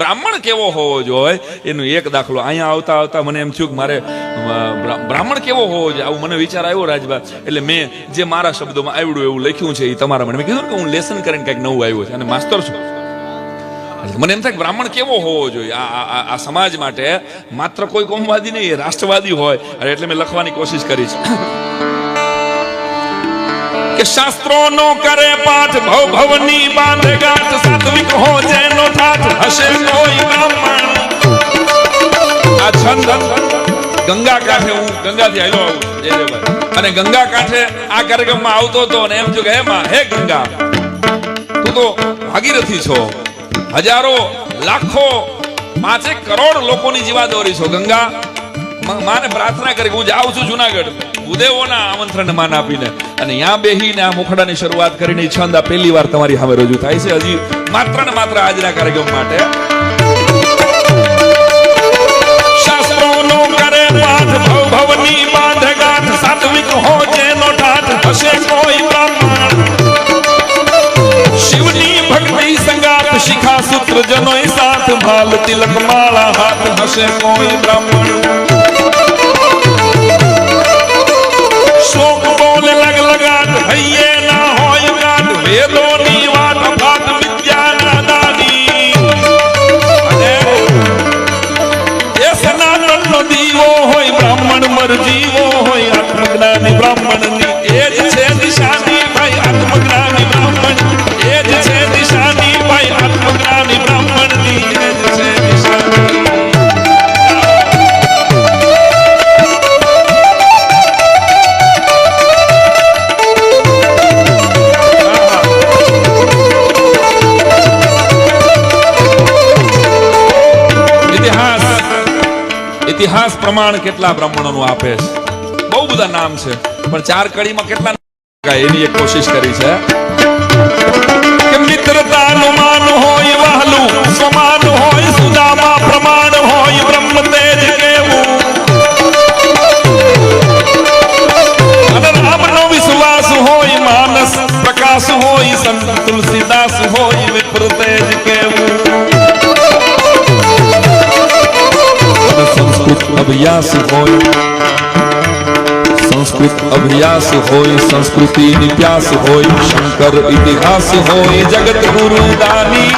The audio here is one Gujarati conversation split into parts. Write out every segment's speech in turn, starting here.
બ્રાહ્મણ કેવો હોવો જોઈએ એનો એક દાખલો અહીંયા આવતા આવતા મને એમ થયું કે મારે બ્રાહ્મણ કેવો હોવો જોઈએ આવું મને વિચાર આવ્યો રાજભા. એટલે મેં જે મારા શબ્દોમાં આવડ્યું એવું લખ્યું છે એ તમારા મને મેં કીધું કે હું લેસન કરીને કંઈક નવું આવ્યું છે અને માસ્તર છું. મને એમ થાય કે બ્રાહ્મણ કેવો હોવો જોઈએ આ સમાજ માટે, માત્ર કોઈ કોમવાદી નહીં, રાષ્ટ્રવાદી હોય. એટલે મેં લખવાની કોશિશ કરી છે કે શાસ્ત્રોનો કરે પાઠ, ભવ ભવની બાંધે ગાંઠ, સાત્વિક હો જેનો ઠાઠ, હશે કોઈ બ્રાહ્મણ. આ છંદ ગંગા કાંઠે, હું ગંગાથી આવ્યો આવું જયદેવભાઈ, અને ગંગા કાંઠે આ કાર્યક્રમમાં આવતો હતો અને એમ થયું કે હે ગંગા, તું તો ભાગીરથી છો, હજારો લાખો 5 કરોડ લોકોની જીવાદોરી છો. ગંગા માને પ્રાર્થના કરી હું જાઉં છું જુનાગઢ ભૂદેવોના આમંત્રણને માન આપીને, અને ત્યાં બેહીને આ મુખડાની શરૂઆત કરીને છંદ આ પહેલી વાર તમારી સામે રજૂ થાય છે, હજી માત્ર ને માત્ર આજના કાર્યક્રમ માટે. શાસ્ત્રોનો કરે પાઠ, ભવ ભવની બાંધે ગાંઠ, સાત્વિક હો જેનો ઠાઠ, હશે કોઈ બ્રાહ્મણ. શિવની ભક્તિ સંગાત, શિખા સૂત્ર જનોય સાથ, ભાલ તિલક માળા હાથ, હશે કોઈ બ્રાહ્મણ. શોક બોલે લગ લગાટ, હૈયે ના હોય ગાટ, વેદોની વાત અફાટ, વિદ્યાના દાની. અને એ સનાતનનો દીવો હોય, બ્રાહ્મણ મરજીવો હોય, આત્મજ્ઞાની બ્રાહ્મણની એ જ છે નિશાની ભાઈ, આત્મજ્ઞાની બ્રાહ્મણ એ જ છે નિશાની ભાઈ, આત્મજ્ઞાની બ્રાહ્મણની એ જ છે નિશાની. ઇતિહાસ પ્રમાણ કેટલા બ્રાહ્મણોનું આપે છે, બહુ બધા નામ છે, પણ 4 કડીમાં કેટલા એની એક કોશિશ કરી છે કે મિત્રતાનું માન હોય વહાલું, સમાન હોય સુદામા, પ્રમાણ હોય બ્રહ્મ તેજ કેવું, અને રામનો વિશ્વાસ હોય માનસ, પ્રકાશ હોય સંત તુલસીદાસ હોય વિપ્ર તેજ કેવું. સંસ્કૃત અભ્યાસ હોય, સંસ્કૃત અભ્યાસ હોય, સંસ્કૃતિની પ્યાસ હોય, શંકર ઇતિહાસ હોય, જગત ગુરુ દાની.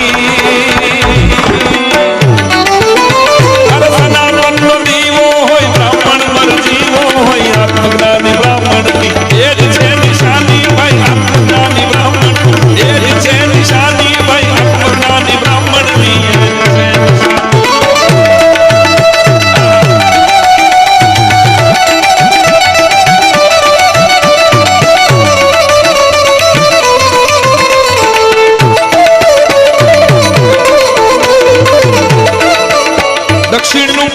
સનાતનનો દીવો હોય, બ્રાહ્મણ મરજીવો હોય, આત્મજ્ઞાની બ્રાહ્મણની એ જ છે નિશાની ભાઈ, આત્મજ્ઞાની બ્રાહ્મણ એ જ છે નિશાની ભાઈ, આત્મજ્ઞાની બ્રાહ્મણની એ જ છે. દક્ષિણનું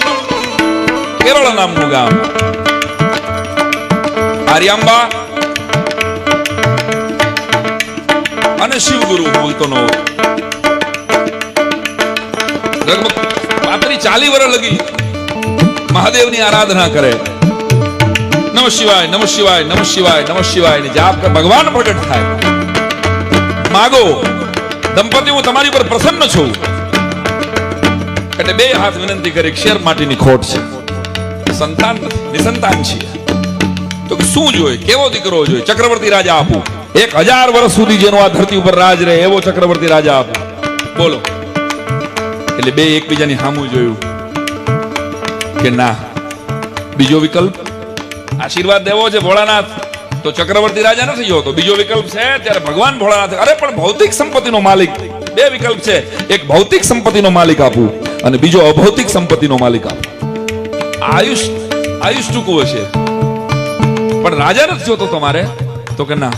કેરળ નામનું ગામ, આર્યાંબા અને શિવગુરુ બોલતો નો લગભગ 35-40 વર્ષ લગી મહાદેવની આરાધના કરે. નમઃ શિવાય, નમઃ શિવાય, નમઃ શિવાય, નમઃ શિવાય ની જાપ કર, ભગવાન પ્રગટ થાય. માગો દંપતી, હું તમારી પર પ્રસન્ન છું. એટલે 2 હાથ વિનંતી કરી, શેર માટીની ખોટ છે, સંતાન નિસંતાન છે, તો શું જોઈએ, કેવો દીકરો જોઈએ? ચક્રવર્તી રાજા આપું, 1000 વર્ષ સુધી જેનો આ ધરતી ઉપર રાજ રહે એવો ચક્રવર્તી રાજા આપું, બોલો. એટલે 2 એકબીજાની સામું જોયું કે ના, બીજો વિકલ્પ આશીર્વાદ દેવો છે ભોળાનાથ, તો ચક્રવર્તી રાજા નથી જોતો. બીજો વિકલ્પ છે ત્યારે ભગવાન ભોળાનાથ, અરે પણ ભૌતિક સંપત્તિનો માલિક. 2 વિકલ્પ છે, એક ભૌતિક સંપત્તિનો માલિક આપું અને બીજો અભૌતિક સંપત્તિનો માલિક આપું. આયુષ ટૂંકું હશે પણ રાજા નથી જોતો તમારે, તો કે ના.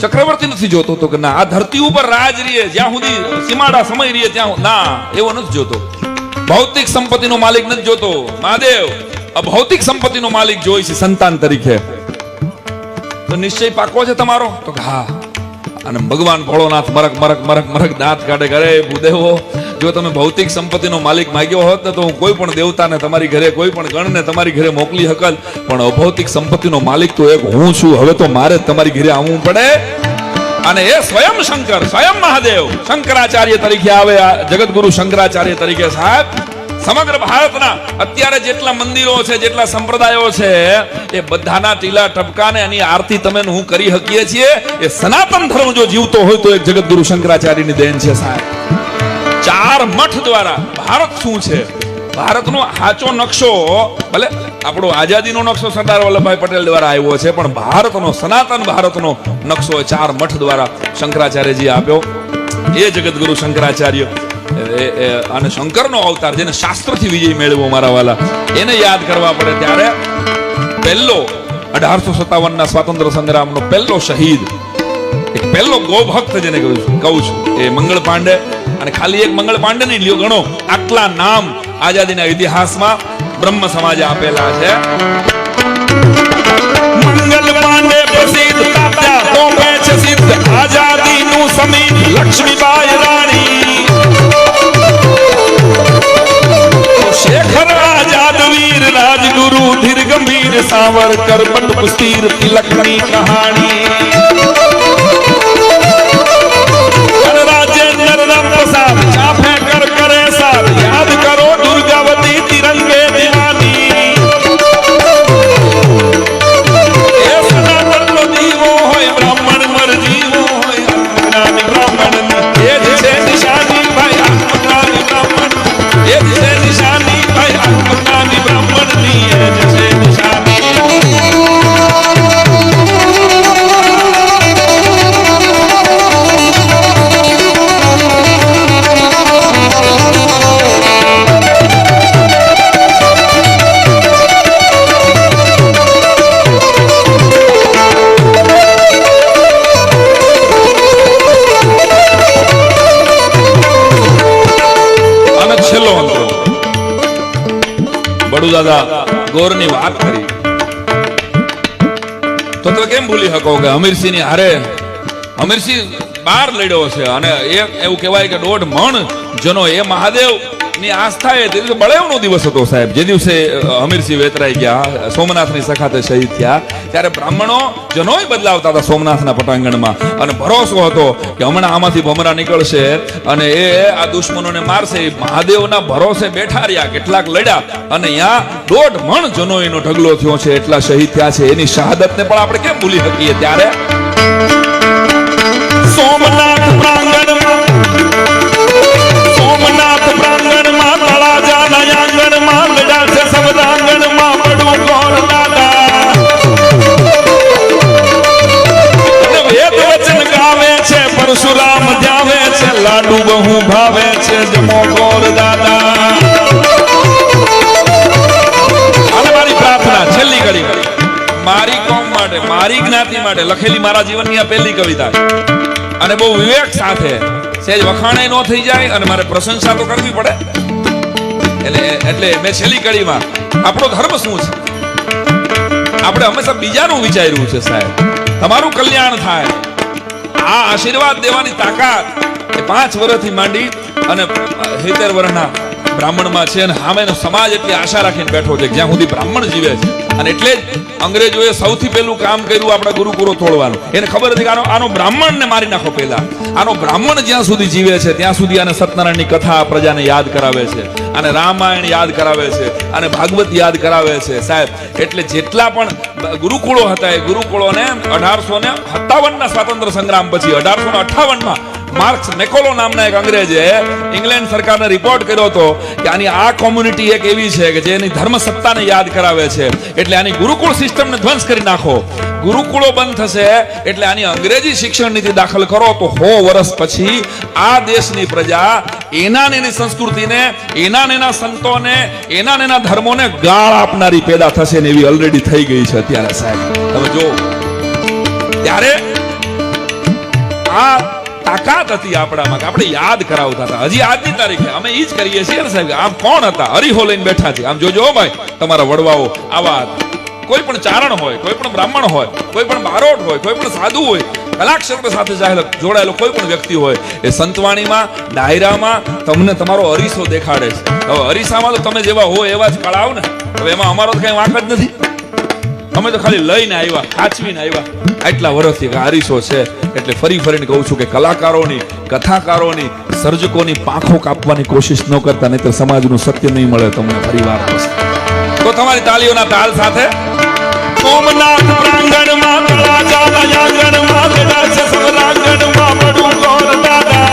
ચક્રવર્તી નથી જોતો, તો કે ના. આ ધરતી ઉપર રાજ રીએ જ્યાં સુધી સીમાડા સમય રીએ ત્યાં ના, એવો નથી જોતો. ભૌતિક સંપત્તિનો માલિક નથી જોતો મહાદેવ, અભૌતિક સંપત્તિનો માલિક જોઈ છે સંતાન તરીકે. તો નિશ્ચય પાકો છે તમારો? તો કે હા. અને ભગવાન ભોળોનાથ મરક મરક મરક મરક દાંત કાઢે, કરે ભૂદેવો, જો તમે ભૌતિક સંપત્તિનો માલિક માંગ્યો હોત ને તો હું કોઈ પણ દેવતાને તમારી ઘરે, કોઈ પણ ગણને તમારી ઘરે મોકલી શકલ, પણ અભૌતિક સંપત્તિનો માલિક તો એક હું છું. હવે તો મારે તમારી ઘરે આવવું પડે. અને એ સ્વયં શંકર, સ્વયં મહાદેવ શંકરાચાર્ય તરીકે આવે. જગતગુરુ શંકરાચાર્ય તરીકે સાહેબ સમગ્ર ભારતના અત્યારે જેટલા મંદિરો છે, જેટલા સંપ્રદાયો છે, એ બધાના ટીલા ટપકાને એની આરતી તમે હું કરી શકીએ છીએ. એ સનાતન ધર્મ જો જીવતો હોય તો એક જગતગુરુ શંકરાચાર્યની દેન છે સાહેબ. 4 મઠ દ્વારા ભારત શું છે, ભારતનો સાચો નકશો, ભલે આપણો આઝાદીનો નકશો સરદાર વલ્લભભાઈ પટેલ દ્વારા આવ્યો છે, પણ ભારતનો, સનાતન ભારતનો નકશો 4 મઠ દ્વારા શંકરાચાર્યજી આપ્યો. એ જગતગુરુ શંકરાચાર્ય અને શંકરનો અવતાર, જેને શાસ્ત્રથી વિજય મેળવ્યો મારા વાલા, એને યાદ કરવા પડે ત્યારે પહેલો 1857ના સ્વાતંત્ર્ય સંગ્રામનો પહેલો શહીદ, એક પહેલો ગોભક્ત જેને કહું છું, એ મંગળ પાંડે. અને ખાલી એક મંગળ પાંડે નહીં લ્યો, ગણો આટલા નામ આઝાદીના ઇતિહાસમાં બ્રહ્મ સમાજે આપેલા છે. મંગલ પાંડે પ્રસિદ્ધ, તાત્યા તો છે સિદ્ધ, આઝાદીનું સમીર લક્ષ્મીબાઈ રાણી, શેખર આઝાદ વીર, રાજગુરુ ધીર ગંભીર, સાવરકર બટ પુસ્તીર, તિલકની કહાણી, રાજેન્દ્ર રામ પ્રસાદ ચાફે કર કરે સાર, યાદ કરો દુર્ગાવતી તિરંગે દીવાની. એ સનાતનનો દીવો હોય, બ્રાહ્મણ મર જીવો હોય, આત્મજ્ઞાની બ્રાહ્મણની એ જ છે નિશાની ભાઈ, આત્મજ્ઞાની બ્રાહ્મણ એ જ છે નિશાની ભાઈ, આત્મજ્ઞાની બ્રાહ્મણની એ જ છે નિશાની. દાદા ગોરની વાત કરી તો કેમ ભૂલી શકો કે અમીરસિંહ ની હારે અમીરસિંહ 12 લડ્યો છે, અને એવું કહેવાય કે 1.5 મણ જનો એ મહાદેવ ની આસ્થા એ તે દિવસે બળેવનો દિવસ હતો સાહેબ. જે દિવસે અમીરસિંહ વેતરાઈ ગયા, સોમનાથની સખાતે શહીદ થયા, ત્યારે બ્રાહ્મણો જનોય બદલાવતા હતા સોમનાથના પટાંગણમાં, અને ભરોસો હતો કે હમણાં આમાંથી ભમરા નીકળશે અને એ આ દુશ્મનોને મારશે. મહાદેવના ભરોસે બેઠા રહ્યા, કેટલાક લડ્યા, અને અહીંયા 1.5 મણ જનોયનો ઢગલો થયો છે, એટલા શહીદ થયા છે. એની શહાદતને પણ આપણે કેમ ભૂલી શકીએ? ત્યારે સોમનાથ પ્રાંગણમાં, સોમનાથ પ્રાંગણમાં, તળાજાના આંગણમાં લડ્યા છે સબદાંગણમાં બડું ગોર દાદા, અને વેદ વચન ગાવે છે, પરશુરામ ધ્યાવે છે, લાડુ બહુ ભાવે છે, જમો ગોર દાદા. અને મારી પ્રાર્થના છેલ્લી કરી, મારી કોમ માટે, મારી જ્ઞાતિ માટે લખેલી મારા જીવનની આ પહેલી કવિતા, અને બહુ વિવેક સાથે, સેજ વખાણે ન થઈ જાય, અને મારે પ્રશંસા તો કરવી પડે. એટલે મેં છેલ્લી કડીમાં આપણો ધર્મ શું છે, આપણે હંમેશા બીજાનું વિચાર્યું છે સાહેબ, તમારું કલ્યાણ થાય. આ આશીર્વાદ દેવાની તાકાત એ 5 વર્ષથી માંડી અને 70 વર્ષના બ્રાહ્મણમાં છે, અને સામેનો સમાજ એટલી આશા રાખીને બેઠો છે જ્યાં સુધી બ્રાહ્મણ જીવે છે. અને એટલે જ અંગ્રેજોએ સૌથી પહેલું કામ કર્યું આપણા ગુરુકુળો તોડવાનું. એને ખબર હતી કે આનો બ્રાહ્મણને મારી નાખો પહેલા. આનો બ્રાહ્મણ જ્યાં સુધી જીવે છે ત્યાં સુધી આને સત્યનારાયણની કથા પ્રજાને યાદ કરાવે છે, અને રામાયણ યાદ કરાવે છે, અને ભાગવત યાદ કરાવે છે સાહેબ. એટલે જેટલા પણ ગુરુકુળો હતા એ ગુરુકુળોને 1857ના સ્વાતંત્ર્ય સંગ્રામ પછી 1858માં માર્ક્સ મેકોલો નામના એક અંગ્રેજે ઇંગ્લેન્ડ સરકારને રિપોર્ટ કર્યો હતો કે આની આ કોમ્યુનિટી એક એવી છે કે જે એની ધર્મ સત્તાને યાદ કરાવે છે, એટલે આની ગુરુકુળ સિસ્ટમને ધ્વંસ કરી નાખો. ગુરુકુળો બંધ થશે એટલે આની અંગ્રેજી શિક્ષણ નીતિ દાખલ કરો તો 100 વર્ષ પછી આ દેશની પ્રજા એના એની સંસ્કૃતિને, એના સંતોને, એના ધર્મોને ગાળ આપનારી પેદા થશે ને એવી ઓલરેડી થઈ ગઈ છે અત્યારે સાહેબ. તમે જો ત્યારે આ તાકાત હતી આપણામાં કે આપણે યાદ કરાવતા હતા. હજી આજની તારીખે અમે ઈ જ કરીએ છીએ ને સાહેબ. આમ કોણ હતા? હરીહો લઈને બેઠા છે. આમ જોજો ભાઈ, તમારા વડવાઓ આવા કોઈ પણ ચારણ હોય, કોઈ પણ બ્રાહ્મણ હોય, કોઈ પણ બારોટ હોય, કોઈ પણ સાધુ હોય, કલાક્ષેત્ર સાથે જોડાયેલો કોઈ પણ વ્યક્તિ હોય, એ સંતવાણીમાં, ડાયરામાં તમને તમારો અરીસો દેખાડે છે. હવે અરીસામાં તો તમે જેવા હોય એવા જ કળાવ ને. હવે એમાં અમારો તો કઈ વાંક જ નથી. અમે તો ખાલી લઈને આવ્યા, સાચવીને આવ્યા. આટલા વર્ષથી હારીસો છે એટલે ફરી ફરીને કહું છું કે કલાકારોની, કથાકારોની, સર્જકોની પાંખો કાપવાની કોશિશ ન કરતા, નહીં તો સમાજનું સત્ય નહીં મળે તમને ફરીવાર. તો તમારી તાળીઓના તાલ સાથે સોમનાથ પ્રાંગણમાં રાજાના આંગણમાં બેઠા છે સવરાંગણમાં પડું ગોર દાદા.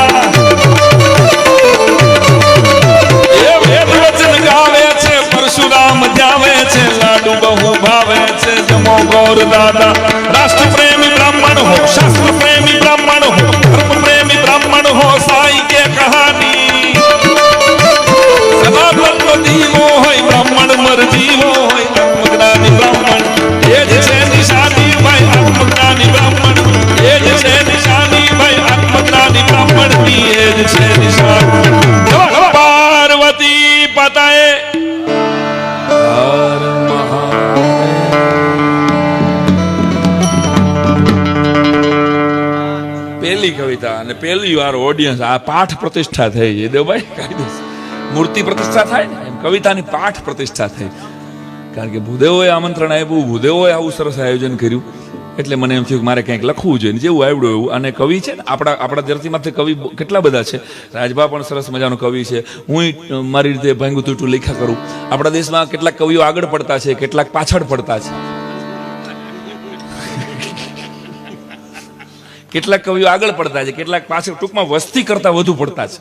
એ વેદ વચન ગાવે છે, પરશુરામ ધ્યાવે છે, લાડુ બહુ ભાવે છે, જમો ગોર દાદા. રાષ્ટ્ર પ્રેમી બ્રાહ્મણ હો, શાસ્ત્ર પ્રેમી બ્રાહ્મણ હો, ધર્મ પ્રેમી બ્રાહ્મણ હો, સાઈ કે કહાની સનાતનનો દીવો હોય, બ્રાહ્મણ મર જીવો હોય, આત્મજ્ઞાની બ્રાહ્મણ એ જ છે નિશાની ભાઈ, આત્મજ્ઞાની બ્રાહ્મણ એ જ છે નિશાની ભાઈ, આત્મજ્ઞાની બ્રાહ્મણની એ જ છે નિશાની. પાર્વતી પતાએ હર મહાદેવ. પહેલી કવિતા અને પહેલી વાર ઓડિયન્સ, આ પાઠ પ્રતિષ્ઠા થઈ છે દેવભાઈ. કાયદેસર મૂર્તિ પ્રતિષ્ઠા થાય ને એમ કવિતાની પાઠ પ્રતિષ્ઠા થઈ. કારણ કે ભૂદેવોએ આમંત્રણ આપ્યું, ભૂદેવોએ આવું સરસ આયોજન કર્યું એટલે મને એમ થયું કે મારે કંઈક લખવું જોઈએ, જેવું આવડ્યું એવું. અને કવિ છે ને આપણા ધરતીમાંથી કવિ કેટલા બધા છે. રાજભા પણ સરસ મજાનો કવિ છે, હું મારી રીતે ભાંગું તૂટું લખ્યા કરું. આપણા દેશમાં કેટલાક કવિઓ આગળ પડતા છે, કેટલાક પાછળ પડતા છે. કેટલાક કવિઓ આગળ પડતા છે, કેટલાક પાછળ, ટૂંકમાં વસ્તી કરતા વધુ પડતા છે.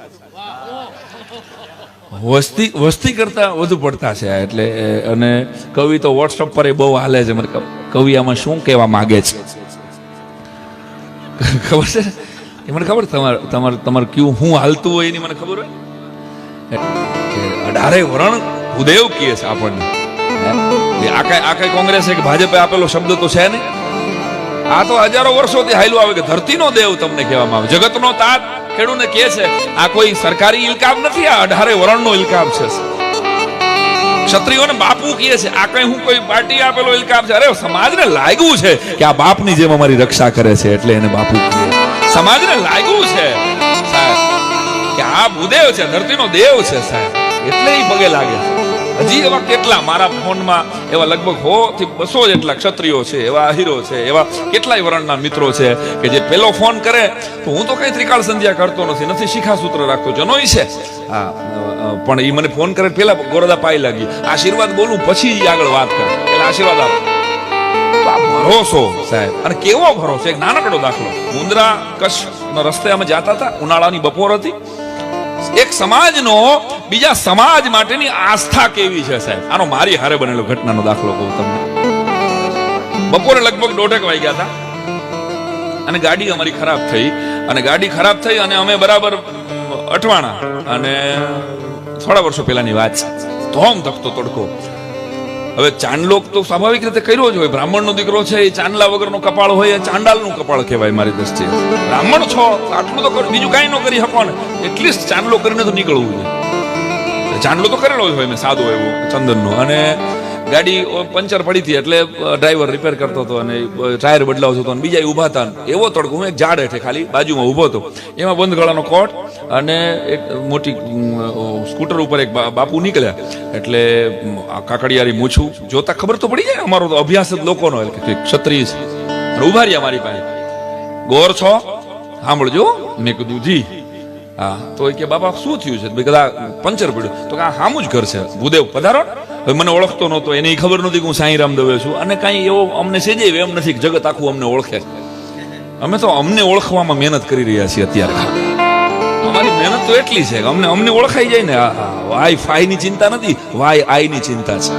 વસ્તી કરતા વધુ પડતા છે. એટલે અને કવિ તો વોટ્સઅપ પર બહુ હાલે છે. મને કવિ આમાં શું કહેવા માંગે છે ખબર છે? એ મને ખબર. તમારે કયું હું હાલતું હોય એની મને ખબર હોય. 18 વરણ ભૂદેવ કહે છે આપણને. આ કઈ કોંગ્રેસ કે ભાજપે આપેલો શબ્દ તો છે ને. આ તો હજારો વર્ષોથી હાલ્યું આવે કે ધરતીનો દેવ તમને કહેવામાં આવે, જગતનો તાત ખેડૂને કહે છે. આ કોઈ સરકારી ઇલકાબ નથી, આ 18 વરણનો ઇલકાબ છે. ક્ષત્રિયોને બાપુ કહે છે. આ કઈ હું કોઈ પાર્ટી આપેલો ઇલકાબ છે? અરે સમાજને લાગ્યું છે કે આ બાપની જેમ અમારી રક્ષા કરે છે એટલે એને બાપુ કહે. સમાજને લાગ્યું છે સાહેબ કે આ ભૂદેવ છે, ધરતીનો દેવ છે સાહેબ, એટલે એ પગે લાગે છે. હજી એવા કેટલા મારા ફોનમાં એવા લગભગ 100 થી 200 જેટલા ક્ષત્રિયો છે, એવા આહીરો છે, એવા કેટલાય વરણના મિત્રો છે કે જે પેલો ફોન કરે તો હું તો કઈ ત્રિકાળ સંધ્યા કરતો નથી, શિખા સૂત્ર રાખતો, જનોઈ છે. હા, પણ એ મને ફોન કરે પેલા ગોરદા પાઈ લાગી, આશીર્વાદ બોલું પછી આગળ વાત કરે એટલે આશીર્વાદ આપો. આ ભરોસો સાહેબ, અને કેવો ભરોસો. એક નાનકડો દાખલો. મુંદ્રા કચ્છનો રસ્તે અમે જતા હતા, ઉનાળાની બપોર હતી. એક સમાજનો બીજા સમાજ માટેની આસ્થા કેવી છે સાહેબ, આનો મારી હારે બનેલો ઘટનાનો દાખલો કહું તમને. બપોરે લગભગ 1:30 વાગ્યા હતા અને ગાડી અમારી ખરાબ થઈ. અને અમે બરાબર અઠવાણા, અને થોડા વર્ષો પહેલાની વાત છે. ધોમ ધકતો તડકો. હવે ચાંદલો તો સ્વાભાવિક રીતે કર્યો જ હોય. બ્રાહ્મણનો દીકરો છે, એ ચાંદલા વગરનો કપાળ હોય, ચાંડાલનું કપાળ કહેવાય મારી દ્રષ્ટિએ. બ્રાહ્મણ છો આટલું તો બીજું કાંઈ ન કરી શકો ને, એટલીસ્ટ ચાંદલો કરીને તો નીકળવું જોઈએ. ચાંદલો તો કરેલો જ હોય મેં, સાદો એવો ચંદનનો. અને ગાડી પંચર પડી હતી એટલે ડ્રાઈવર રિપેર કરતો હતો અને ટાયર બદલાવતો હતો અને બીજા ઊભા હતા. એવો તડકો. હું એક ઝાડ હેઠે ખાલી બાજુમાં ઊભો હતો, એમાં બંધ ગળાનો કોટ અને એક મોટી સ્કૂટર ઉપર એક બાપુ નીકળ્યા. એટલે કાકડિયારી મૂછું જોતા ખબર તો પડી જાય, અમારો તો અભ્યાસ જ લોકોનો ક્ષત્રિય છે. ઉભા રહ્યા મારી પાસે. ગોર છો? સાંભળજો. મેં કીધું જી. હા. તો એ કે બાપા શું થયું છે? કદાચ પંચર પડ્યું. તો કે આ સામું જ ઘર છે, ભૂદેવ પધારો. હવે મને ઓળખતો નહોતો, એને ખબર નહોતી કે હું સાંઈ રામ દવે છું. અને કાંઈ એવો અમને સેજે એમ નથી કે જગત આખું અમને ઓળખે. અમે તો અમને ઓળખવામાં મહેનત કરી રહ્યા છીએ અત્યારે. અમારી મહેનત તો એટલી છે કે અમને ઓળખાઈ જાય ને. વાય ફાઈ ની ચિંતા નથી, વાય આઈ ની ચિંતા છે.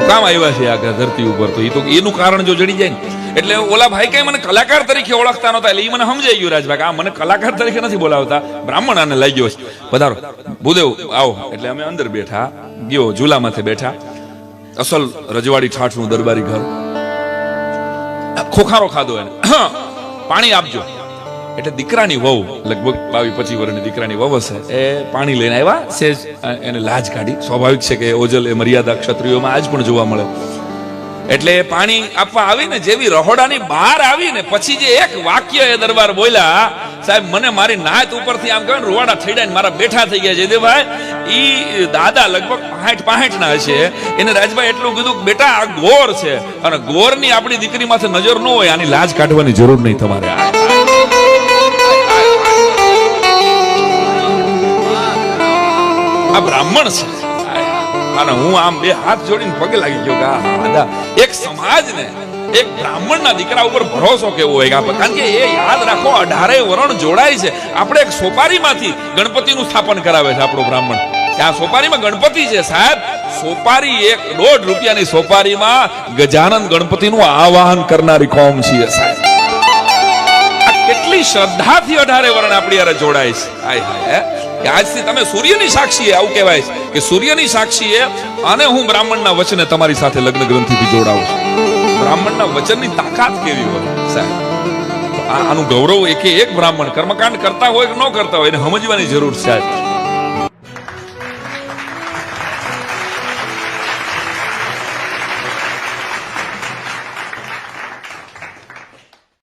કામ આવ્યા છે આ ધરતી ઉપર, તો એ તો એનું કારણ જો જડી જાય ને. એટલે ઓલા ભાઈ કઈ મને કલાકાર તરીકે ઓળખતા નહોતા, એટલે એ મને સમજાઈ ગયું રાજભાઈ, આ મને કલાકાર તરીકે નથી બોલાવતા, બ્રાહ્મણ આને લઈ ગયો છે. પધારો ભૂદેવ આવો. એટલે અમે અંદર બેઠા, ગયો ઝૂલામાંથી બેઠા. અસલ રજવાડી ઠાઠનું દરબારી ઘર. ખોખારો ખાધો એને. પાણી આપજો. એટલે દીકરાની વહુ, લગભગ 22-25 વર્ષની દીકરાની વહુ હશે, એ પાણી લઈને આવ્યા. સેજ એને લાજ કાઢી. સ્વાભાવિક છે કે ઓજલ એ મર્યાદા ક્ષત્રિયોમાં આજ પણ જોવા મળે. એટલે પાણી આપવા આવીને જેવી રહોડાની બહાર આવીને પછી જે એક વાક્ય એ દરબાર બોલ્યા સાહેબ, મને મારી નાત ઉપરથી આમ કહેવાય ને રૂવાડા થઈડા મારા બેઠા થઈ ગયા. જયદેવભાઈ ઈ દાદા લગભગ 65 ના હશે. એને રાજભાઈ એટલું કીધું કે બેટા આ ગોર છે અને ગોરની આપણી દીકરી માથે નજર ન હોય, આની લાજ કાઢવાની જરૂર નહીં તમારે. આ બ્રાહ્મણ છે. અને હું આમ બે હાથ જોડીને પગે લાગી ગયો કે દાદા એક સમાજને એક બ્રાહ્મણના દીકરા ઉપર ભરોસો કેવો હોય. કારણ કે એ યાદ રાખો 18 વરણ જોડાય છે. આપણે એક સોપારીમાંથી ગણપતિનું સ્થાપન કરાવે છે આપણો બ્રાહ્મણ. આ સોપારીમાં ગણપતિ છે સાહેબ. સોપારી 1.5 રૂપિયાની સોપારીમાં ગજાનંદ ગણપતિનું આવાહન કરનારી કોમ છે સાહેબ. આ કેટલી શ્રદ્ધાથી 18 વરણ આપણી યારે જોડાય છે. હાય હાય કે આજથી તમે સૂર્યની સાક્ષીએ, આવું કહેવાય છે કે સૂર્યની સાક્ષીએ અને હું બ્રાહ્મણના વચને તમારી સાથે લગ્ન ગ્રંથિથી જોડાવું છું. બ્રાહ્મણના વચનની તાકાત કેવી હોય સાહેબ. આનું ગૌરવ એક બ્રાહ્મણ કર્મકાંડ કરતા હોય કે ન કરતા હોય એને સમજવાની જરૂર છે.